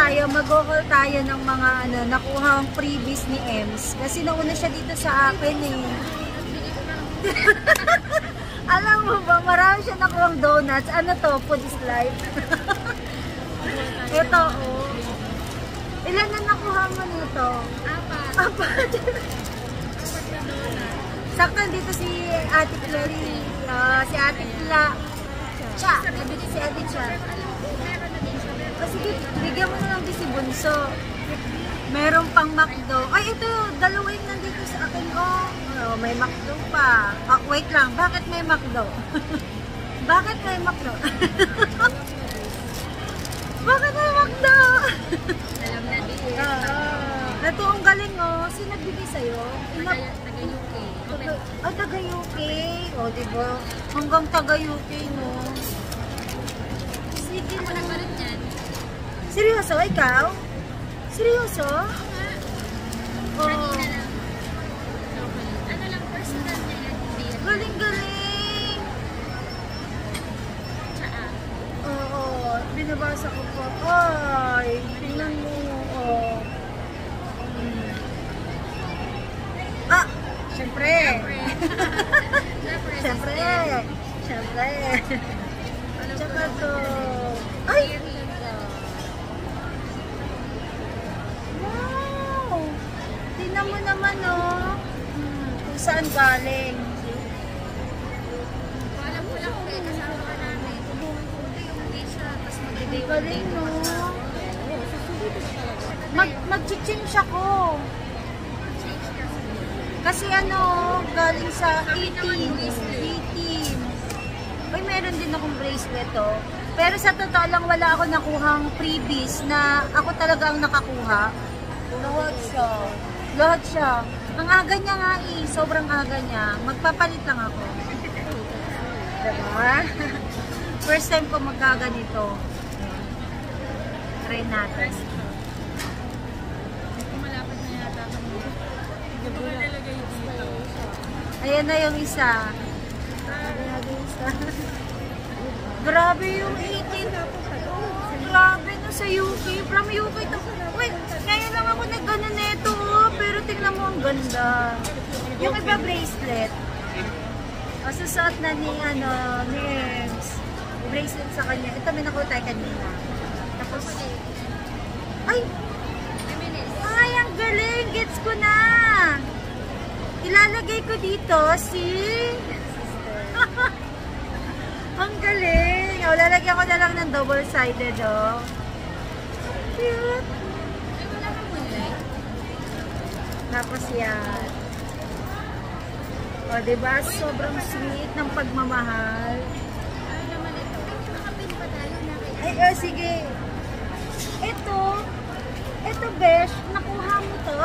tayo, mag-haul tayo ng mga ano, nakuhang freebies ni Ems. Kasi nauna siya dito sa akin eh. Alam mo ba, marami siya nakuhang donuts. Ano to? Food is life. Ito, oh. Ilan na nakuha mo nito? Apat. Sakto dito si Ate Clary. Si Ate Cla. Nabili si Ate Cha. Kasi bigyan mo na lang din si Bunso. Meron pang McDo. Ay, ito, dalawa yung nandito sa akin. Oh, may McDo pa. Wait lang, bakit may McDo? Bakit may McDo? Bakit may McDo? Alam na din. Ito ang galing, oh. Sino nagbigay sa'yo? Taga-UK. Taga-UK. O, diba? Hanggang taga-UK, no? Sige Ako na. nagbalit dyan. Seryoso? Ikaw? Seryoso? Kanina lang. Ano lang, personal na yan. Galing-galing! Tsaa. Oo, binabasa ko po. Ay, tingnan mo. Oh. Siyempre. Siyempre. Tsaka to. Ay! Wow! Tingnan mo naman, oh. Kung saan galing. Alam ko lang kung kasama ka namin. Hindi siya. Mas mag-debate. Galing, no? Mag-change ako. Kasi ano, galing sa 18. Uy, meron din akong bracelet, oh. Pero sa totoo lang, wala ako nakuhang freebies na ako talaga ang nakakuha. Lahat siya. Ang aga niya nga eh. Sobrang aga niya. Magpapalit lang ako. Diba? First time ko magkaganito. Try natin. Malapit na yata kami. Ayan na yung isa. Grabe yung 18. Grabe no sa UK. From UK to. Wait, ngayon lang ako nag-ano neto. Pero tingnan mo ang ganda. Yung iba bracelet. O susuot na ni Ems. Bracelet sa kanya. Ito may nakuha tayo kanina. Tapos, ay! Ay, ang galing! Gets ko na! Ilalagay ko dito ang galing! O, lalagyan ko na lang ng double-sided, oh. Cute! Ay, wala kang moonlight. Tapos yan. O, diba? Sobrang sweet ng pagmamahal. Ano naman ito? Ay, nakapin pa tayo na kayo. Ay, sige. Ito, besh, nakuha mo to?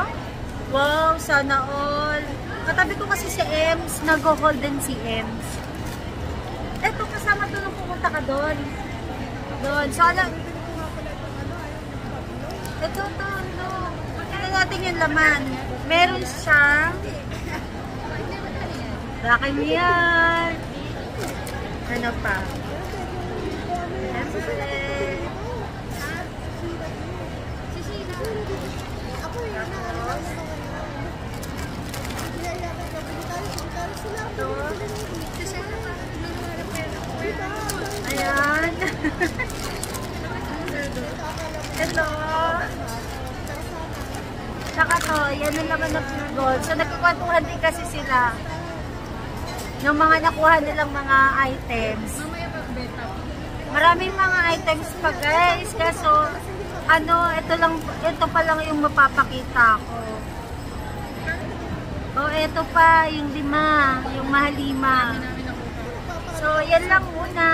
Wow, sana all. Katabi ko kasi si Ems, nag-hold din si Ems. Ito, kasama to nung pumunta ka doon. So, alam, ito, ano, pakita natin yung laman. Meron siyang, rakin yan. Ano pa? Ayan. Ito. Tsaka to, yan ang laman ng pure gold. So, nagkukwentuhan din kasi sila ng mga nakuha nilang mga items. Mamaya pag-beta. Maraming mga items pa guys. Kaso, ano, ito pa lang yung mapapakita ko. O, ito pa, yung 5. Yung mahal 5. So, yan lang muna.